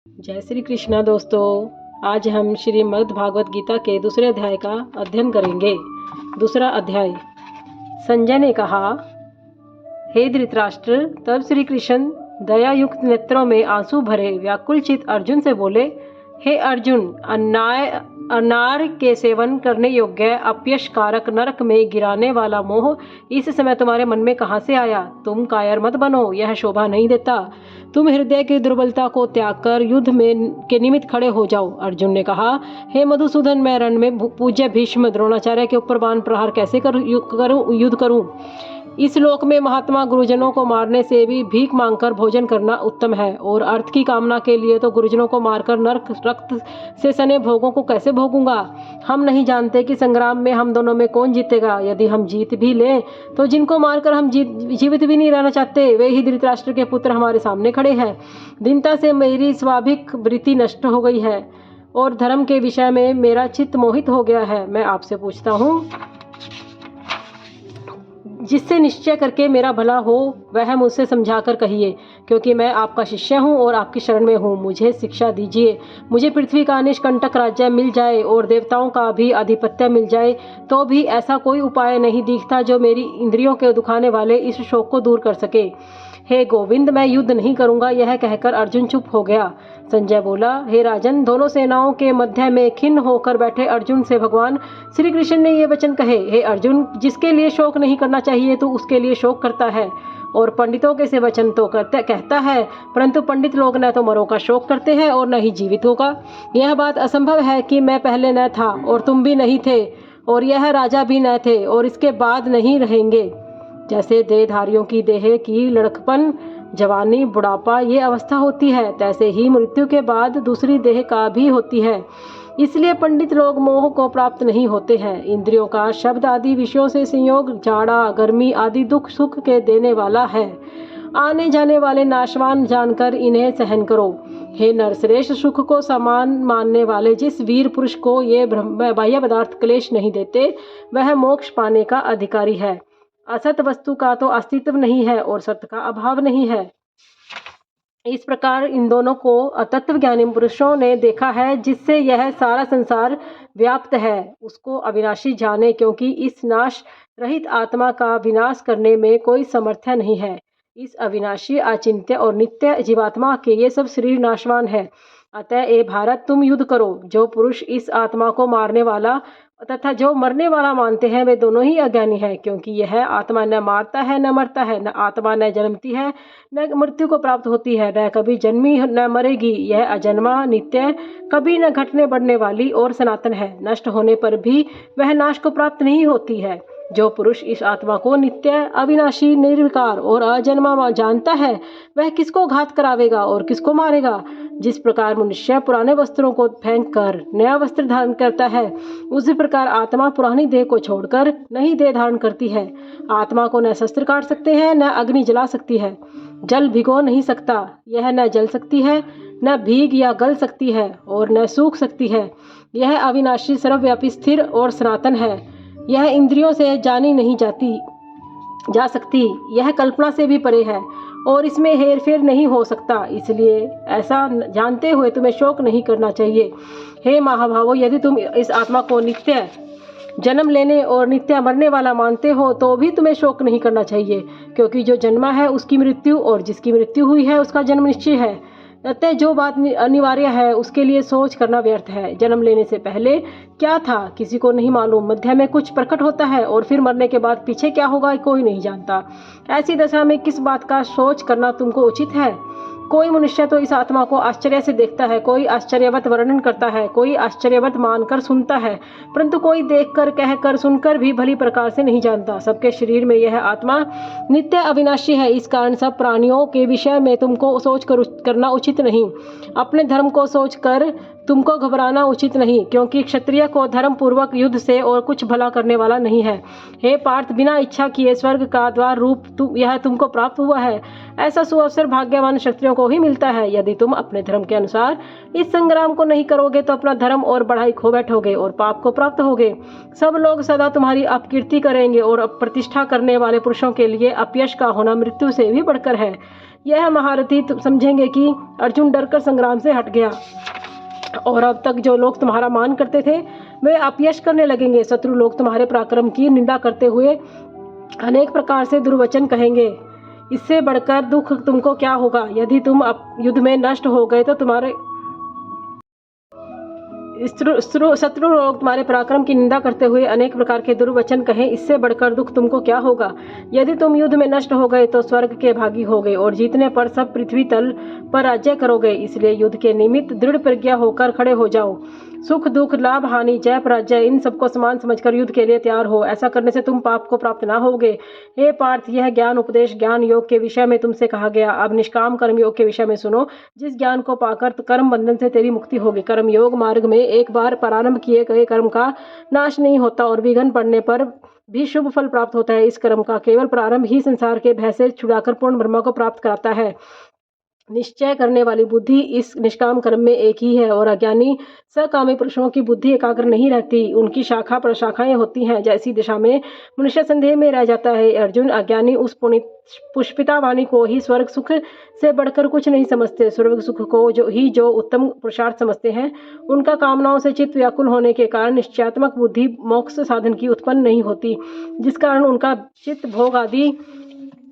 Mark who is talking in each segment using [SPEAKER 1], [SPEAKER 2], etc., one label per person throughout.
[SPEAKER 1] जय श्री कृष्णा दोस्तों। आज हम श्रीमद् भागवत गीता के दूसरे अध्याय का अध्ययन करेंगे। दूसरा अध्याय। संजय ने कहा, हे धृतराष्ट्र। तब श्री कृष्ण दया युक्त नेत्रों में आंसू भरे व्याकुल चित अर्जुन से बोले, हे अर्जुन, अनार के सेवन करने योग्य अपयश कारक नरक में गिराने वाला मोह इस समय तुम्हारे मन में कहाँ से आया? तुम कायर मत बनो, यह शोभा नहीं देता। तुम हृदय की दुर्बलता को त्याग कर युद्ध में के निमित्त खड़े हो जाओ। अर्जुन ने कहा, हे मधुसूदन, मैं रण में पूज्य भीष्म द्रोणाचार्य के ऊपर बाण प्रहार कैसे युद्ध करूं? इस लोक में महात्मा गुरुजनों को मारने से भी भीख मांगकर भोजन करना उत्तम है, और अर्थ की कामना के लिए तो गुरुजनों को मारकर नरक रक्त से सने भोगों को कैसे भोगूंगा? हम नहीं जानते कि संग्राम में हम दोनों में कौन जीतेगा। यदि हम जीत भी लें तो जिनको मारकर हम जीवित भी नहीं रहना चाहते, वे ही धृतराष्ट्र के पुत्र हमारे सामने खड़े हैं। दीनता से मेरी स्वाभाविक वृत्ति नष्ट हो गई है और धर्म के विषय में मेरा चित्त मोहित हो गया है। मैं आपसे पूछता हूँ, जिससे निश्चय करके मेरा भला हो वह मुझसे समझाकर कहिए, क्योंकि मैं आपका शिष्य हूँ और आपकी शरण में हूँ। मुझे शिक्षा दीजिए। मुझे पृथ्वी का निष्कंटक राज्य मिल जाए और देवताओं का भी आधिपत्य मिल जाए तो भी ऐसा कोई उपाय नहीं दिखता जो मेरी इंद्रियों के दुखाने वाले इस शोक को दूर कर सके। हे गोविंद, मैं युद्ध नहीं करूंगा। यह कहकर अर्जुन चुप हो गया। संजय बोला, हे राजन, दोनों सेनाओं के मध्य में खिन्न होकर बैठे अर्जुन से भगवान श्री कृष्ण ने ये वचन कहे, हे अर्जुन, जिसके लिए शोक नहीं करना चाहिए तो उसके लिए शोक करता है, और पंडितों के से वचन तो कहता है, परंतु पंडित लोग न तो मरों का शोक करते हैं और न ही जीवितों का। यह बात असंभव है कि मैं पहले न था और तुम भी नहीं थे, और यह राजा भी न थे और इसके बाद नहीं रहेंगे। जैसे देहधारियों की देह की लड़कपन, जवानी, बुढ़ापा ये अवस्था होती है, तैसे ही मृत्यु के बाद दूसरी देह का भी होती है। इसलिए पंडित लोग मोह को प्राप्त नहीं होते हैं। इंद्रियों का शब्द आदि विषयों से संयोग जाड़ा गर्मी आदि दुख सुख के देने वाला है। आने जाने वाले नाशवान जानकर इन्हें सहन करो। हे नरश्रेष्ठ, सुख को समान मानने वाले जिस वीर पुरुष को ये बाह्य पदार्थ क्लेश नहीं देते, वह मोक्ष पाने का अधिकारी है। असत वस्तु का तो अस्तित्व नहीं है और सत्य का अभाव नहीं है। इस प्रकार इन दोनों को तत्व ज्ञानी पुरुषों ने देखा है। जिससे यह सारा संसार व्याप्त है उसको अविनाशी जाने, क्योंकि इस नाश रहित आत्मा का विनाश करने में कोई सामर्थ्य नहीं है। इस अविनाशी, अचिंत्य और नित्य जीवात्मा के ये सब शरीर नाशवान है। अतः ए भारत, तुम युद्ध करो। जो पुरुष इस आत्मा को मारने वाला तथा जो मरने वाला मानते हैं वे दोनों ही अज्ञानी हैं, क्योंकि यह आत्मा न मारता है न मरता है। न आत्मा न जन्मती है न मृत्यु को प्राप्त होती है, न कभी जन्मी न मरेगी। यह अजन्मा, नित्य, कभी न घटने बढ़ने वाली और सनातन है। नष्ट होने पर भी वह नाश को प्राप्त नहीं होती है। जो पुरुष इस आत्मा को नित्य, अविनाशी, निर्विकार और अजन्मा जानता है, वह किसको घात करावेगा और किसको मारेगा? जिस प्रकार मनुष्य पुराने वस्त्रों को फेंक कर नया वस्त्र धारण करता है, उसी प्रकार आत्मा पुरानी देह को छोड़कर नई देह धारण करती है। आत्मा को न शस्त्र काट सकते हैं न अग्नि जला सकती है। जल भिगो नहीं सकता, यह न जल सकती है न भीग या गल सकती है और न सूख सकती है। यह अविनाशी, सर्वव्यापी, स्थिर और सनातन है। यह इंद्रियों से जानी नहीं जा सकती। यह कल्पना से भी परे है और इसमें हेर फेर नहीं हो सकता। इसलिए ऐसा जानते हुए तुम्हें शोक नहीं करना चाहिए। हे महाभावो, यदि तुम इस आत्मा को नित्य जन्म लेने और नित्य मरने वाला मानते हो तो भी तुम्हें शोक नहीं करना चाहिए, क्योंकि जो जन्मा है उसकी मृत्यु और जिसकी मृत्यु हुई है उसका जन्म निश्चय है। अतः जो बात अनिवार्य है उसके लिए सोच करना व्यर्थ है। जन्म लेने से पहले क्या था किसी को नहीं मालूम, मध्य में कुछ प्रकट होता है और फिर मरने के बाद पीछे क्या होगा कोई नहीं जानता। ऐसी दशा में किस बात का सोच करना तुमको उचित है? कोई मनुष्य तो इस आत्मा को आश्चर्य से देखता है, कोई आश्चर्यवत वर्णन करता है, कोई आश्चर्यवत मानकर सुनता है, परंतु कोई देखकर, कहकर, सुनकर भी भली प्रकार से नहीं जानता। सबके शरीर में यह आत्मा नित्य अविनाशी है। इस कारण सब प्राणियों के विषय में तुमको सोच करना उचित नहीं। अपने धर्म को सोच कर तुमको घबराना उचित नहीं, क्योंकि क्षत्रिय को धर्म पूर्वक युद्ध से और कुछ भला करने वाला नहीं है। हे पार्थ, बिना इच्छा किए स्वर्ग का द्वार रूप यह तुमको प्राप्त हुआ है। ऐसा सुअवसर भाग्यवान क्षत्रियों को ही मिलता है। यदि तुम अपने धर्म के अनुसार इस संग्राम को नहीं करोगे तो अपना धर्म और बढ़ाई खो बैठोगे और पाप को प्राप्त होगे। सब लोग सदा तुम्हारी अपकीर्ति करेंगे और प्रतिष्ठा करने वाले पुरुषों के लिए अपयश का होना मृत्यु से भी बढ़कर है। यह महारथी समझेंगे कि अर्जुन डरकर संग्राम से हट गया और अब तक जो लोग तुम्हारा मान करते थे वे अपयश करने लगेंगे। शत्रु लोग तुम्हारे पराक्रम की निंदा करते हुए अनेक प्रकार से दुर्वचन कहेंगे। इससे बढ़कर दुख तुमको क्या होगा? यदि तुम युद्ध में नष्ट हो गए तो तुम्हारे शत्रु लोग तुम्हारे पराक्रम की निंदा करते हुए अनेक प्रकार के दुर्वचन कहें। इससे बढ़कर दुख तुमको क्या होगा? यदि तुम युद्ध में नष्ट हो गए तो स्वर्ग के भागी हो गए और जीतने पर सब पृथ्वी तल पर राज्य करोगे। इसलिए युद्ध के निमित्त दृढ़ प्रज्ञा होकर खड़े हो जाओ। सुख दुख, लाभ हानि, जय पराजय, इन सबको समान समझकर युद्ध के लिए तैयार हो। ऐसा करने से तुम पाप को प्राप्त ना होगे। हे पार्थ, यह ज्ञान उपदेश ज्ञान योग के विषय में तुमसे कहा गया। अब निष्काम कर्म योग के विषय में सुनो, जिस ज्ञान को पाकर कर्म बंधन से तेरी मुक्ति होगी। कर्म योग मार्ग में एक बार प्रारंभ किए गए कर्म का नाश नहीं होता और विघ्न पड़ने पर भी शुभ फल प्राप्त होता है। इस कर्म का केवल प्रारंभ ही संसार के भय से छुड़ाकर पूर्ण ब्रह्म को प्राप्त कराता है। निश्चय करने वाली बुद्धि इस निष्काम कर्म में एक ही है और अज्ञानी सकामी पुरुषों की बुद्धि एकाग्र नहीं रहती। उनकी शाखा प्रशाखाएं होती हैं। जैसी दिशा में मनुष्य संदेह में रह जाता है, अर्जुन अज्ञानी उस पुष्पिता वाणी को ही स्वर्ग सुख से बढ़कर कुछ नहीं समझते। स्वर्ग सुख को जो उत्तम पुरुषार्थ समझते हैं, उनका कामनाओं से चित्त व्याकुल होने के कारण निश्चयात्मक बुद्धि मोक्ष साधन की उत्पन्न नहीं होती, जिस कारण उनका चित्त भोग आदि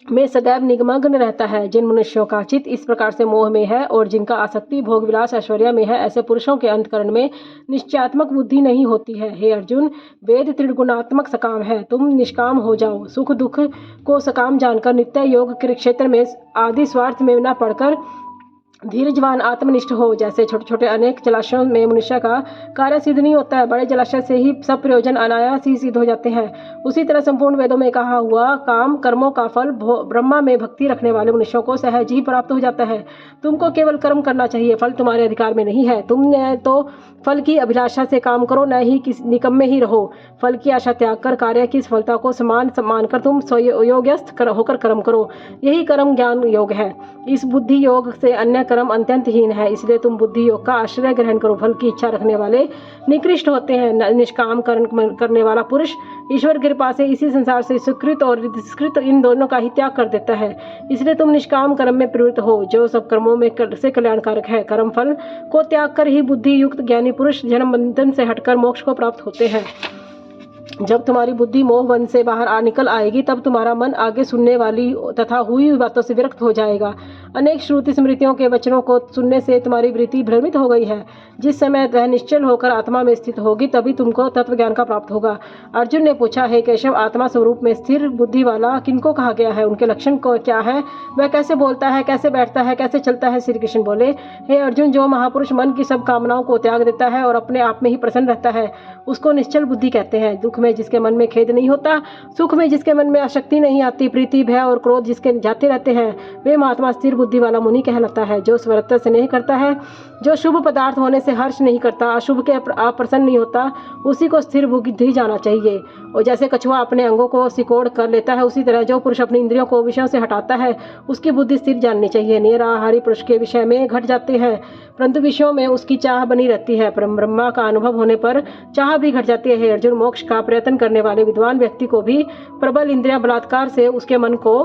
[SPEAKER 1] में सदैव निमग्न रहता है। जिन मनुष्यों का चित्त इस प्रकार से मोह में है और जिनका आसक्ति भोग विलास ऐश्वर्य में है, ऐसे पुरुषों के अंतकरण में निश्चयात्मक बुद्धि नहीं होती है। हे अर्जुन, वेद त्रिगुणात्मक सकाम है, तुम निष्काम हो जाओ। सुख दुख को सकाम जानकर नित्य योग क्षेत्र में आदि स्वार्थ में न पड़कर धीरजवान आत्मनिष्ठ हो। जैसे छोटे छोटे अनेक जलाशयों में मनुष्य का कार्य सिद्ध नहीं होता है, बड़े जलाशय से ही सब प्रयोजन अनायास ही सिद्ध हो जाते हैं, उसी तरह संपूर्ण वेदों में कहा हुआ काम कर्मों का फल ब्रह्मा में भक्ति रखने वाले मनुष्यों को सहज ही प्राप्त हो जाता है। तुमको केवल कर्म करना चाहिए, फल तुम्हारे अधिकार में नहीं है। तुमने तो फल की अभिलाषा से काम करो, न ही निकम्मे ही रहो। फल की आशा त्याग कर कार्य की सफलता को समान मानकर तुम योग्यस्थ होकर कर्म करो। यही कर्म ज्ञान योग है। इस बुद्धि योग से अन्य कर्म अत्यंतहीन है। इसलिए तुम बुद्धि योग का आश्रय ग्रहण करो। फल की इच्छा रखने वाले निकृष्ट होते हैं। निष्काम कर्म करने वाला पुरुष ईश्वर की कृपा से इसी संसार से सुकृत और दुष्कृत इन दोनों का ही त्याग कर देता है। इसलिए तुम निष्काम कर्म में प्रवृत्त हो, जो सब कर्मों में से कल्याणकारक है। कर्म फल को त्याग कर ही बुद्धि युक्त ज्ञानी पुरुष जन्म बंधन से हटकर मोक्ष को प्राप्त होते हैं। जब तुम्हारी बुद्धि मोह बंध से बाहर निकल आएगी, तब तुम्हारा मन आगे सुनने वाली तथा हुई बातों से विरक्त हो जाएगा। अनेक श्रुति स्मृतियों के वचनों को सुनने से तुम्हारी वृत्ति भ्रमित हो गई है। जिस समय वह निश्चल होकर आत्मा में स्थित होगी, तभी तुमको तत्व ज्ञान का प्राप्त होगा। अर्जुन ने पूछा, है केशव, आत्मा स्वरूप में स्थिर बुद्धि वाला किनको कहा गया है? उनके लक्षण को क्या है? वह कैसे बोलता है, कैसे बैठता है, कैसे चलता है? श्री कृष्ण बोले, हे अर्जुन, जो महापुरुष मन की सब कामनाओं को त्याग देता है और अपने आप में ही प्रसन्न रहता है, उसको निश्चल बुद्धि कहते हैं। दुख में जिसके मन में खेद नहीं होता, सुख में जिसके मन में आसक्ति नहीं आती, प्रीति भय और क्रोध जिसके जाते रहते हैं, वे महात्मा स्थिर बुद्धि वाला मुनि कहलाता है। जो स्वरत्व से नहीं करता है, जो शुभ पदार्थ होने से हर्ष नहीं करता, अशुभ के अप्रसन्न नहीं होता, उसी को स्थिर बुद्धि जाना चाहिए। और जैसे कछुआ अपने अंगों को सिकोड़ कर लेता है, उसी तरह जो पुरुष अपनी इंद्रियों को विषयों से हटाता है, उसकी बुद्धि स्थिर जाननी चाहिए। निराहारी पुरुष के विषय में घट जाते हैं, परंतु विषयों में उसकी चाह बनी रहती है। ब्रह्मा का अनुभव होने पर चाह भी घट जाती है। अर्जुन, मोक्ष का प्रयत्न करने वाले विद्वान व्यक्ति को भी प्रबल इंद्रियां बलात्कार से उसके मन को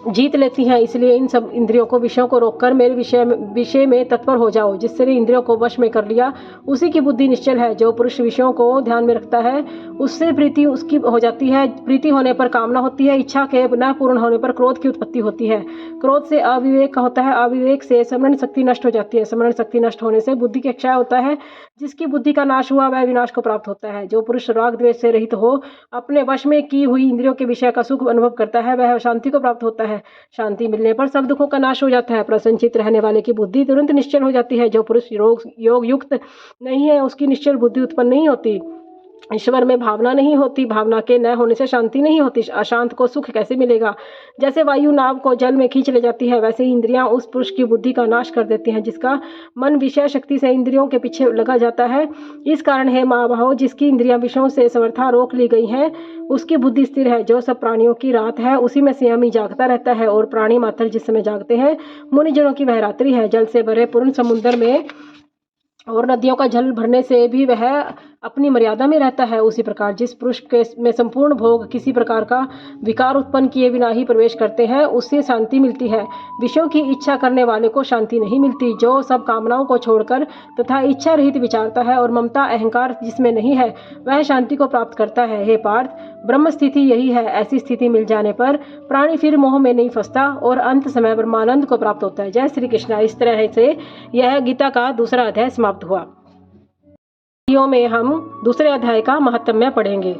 [SPEAKER 1] जीत लेती हैं। इसलिए इन सब इंद्रियों को विषयों को रोककर मेरे विषय में तत्पर हो जाओ। जिससे इंद्रियों को वश में कर लिया, उसी की बुद्धि निश्चल है। जो पुरुष विषयों को ध्यान में रखता है, उससे प्रीति उसकी हो जाती है। प्रीति होने पर कामना होती है, इच्छा के न पूर्ण होने पर क्रोध की उत्पत्ति होती है। क्रोध से अविवेक होता है, अविवेक से स्मरण शक्ति नष्ट हो जाती है, स्मरण शक्ति नष्ट होने से बुद्धि का क्षय होता है। जिसकी बुद्धि का नाश हुआ, वह विनाश को प्राप्त होता है। जो पुरुष राग द्वेष से रहित हो अपने वश में की हुई इंद्रियों के विषय का सुख अनुभव करता है, वह शांति को प्राप्त होता है। शांति मिलने पर सब दुखों का नाश हो जाता है। प्रसन्नचित्त रहने वाले की बुद्धि तुरंत निश्चल हो जाती है। जो पुरुष योग युक्त नहीं है, उसकी निश्चल बुद्धि उत्पन्न नहीं होती। ईश्वर में भावना नहीं होती, भावना के न होने से शांति नहीं होती, अशांत को सुख कैसे मिलेगा। जैसे वायु नाव को जल में खींच ले जाती है, वैसे ही इंद्रियां उस पुरुष की बुद्धि का नाश कर देती हैं जिसका मन विषय शक्ति से इंद्रियों के पीछे लगा जाता है। इस कारण है महाबाहो, जिसकी इंद्रियां विषयों से समर्था रोक ली गई हैं, उसकी बुद्धि स्थिर है। जो सब प्राणियों की रात है, उसी में संयमी जागता रहता है, और प्राणी मात्र जिस समय जागते हैं, मुनिजनों की वह रात्रि है। जल से भरे पूर्ण समुद्र में और नदियों का जल भरने से भी वह अपनी मर्यादा में रहता है। उसी प्रकार जिस पुरुष के में संपूर्ण भोग किसी प्रकार का विकार उत्पन्न किए बिना ही प्रवेश करते हैं, उससे शांति मिलती है। विषयों की इच्छा करने वाले को शांति नहीं मिलती। जो सब कामनाओं को छोड़कर तथा इच्छा रहित विचारता है और ममता अहंकार जिसमें नहीं है, वह शांति को प्राप्त करता है। हे पार्थ, ब्रह्म स्थिति यही है। ऐसी स्थिति मिल जाने पर प्राणी फिर मोह में नहीं फंसता और अंत समय ब्रह्मानंद को प्राप्त होता है। जय श्री कृष्णा। इस तरह से यह गीता का दूसरा अध्याय समाप्त हुआ। वीडियो में हम दूसरे अध्याय का महात्म्य पढ़ेंगे।